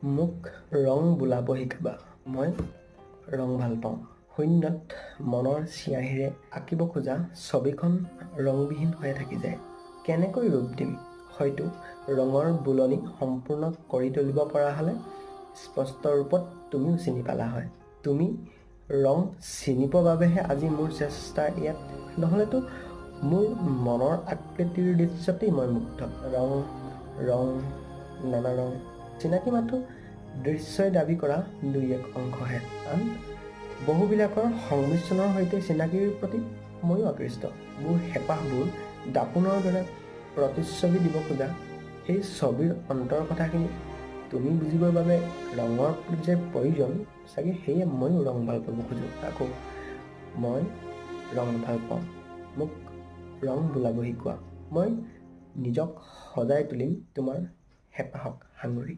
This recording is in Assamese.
মোক ৰং বোলাব শিকাবা। মই ৰং ভাল পাওঁ। শূন্যত মনৰ চিঞাহীৰে আঁকিব খোজা ছবিখন ৰংবিহীন হৈ থাকি যায়। কেনেকৈ ৰূপ দিম? হয়তো ৰঙৰ বোলনি সম্পূৰ্ণ কৰি তুলিব পৰা হ'লে স্পষ্ট ৰূপত তুমিও চিনি পালা হয়। তুমি ৰং চিনি পোৱাৰ বাবেহে আজি মোৰ চেষ্টা ইয়াত, নহ'লেতো মোৰ মনৰ আকৃতিৰ দৃশ্যতেই মই মুগ্ধ। ৰং নানা ৰং চিনাকি মাথো দৃশ্যই দাবী কৰা দুই এক অংশহে, আন বহুবিলাকৰ সংমিশ্ৰণৰ সৈতে চিনাকিৰ প্ৰতি ময়ো আকৃষ্ট। মোৰ হেঁপাহবোৰ দাপোনৰ দৰে প্ৰতিচ্ছবি দিব খোজা সেই ছবিৰ অন্তৰ কথাখিনি তুমি বুজিবৰ বাবে ৰঙৰ যে প্ৰয়োজন, চাগে সেয়ে ময়ো ৰং ভাল পাব খোজোঁ। আকৌ মই ৰং ভাল পাওঁ, মোক ৰং বোলাব শিকোৱা। মই নিজক সজাই তুলিম তোমাৰ হেঁপাহক সাঙুৰি।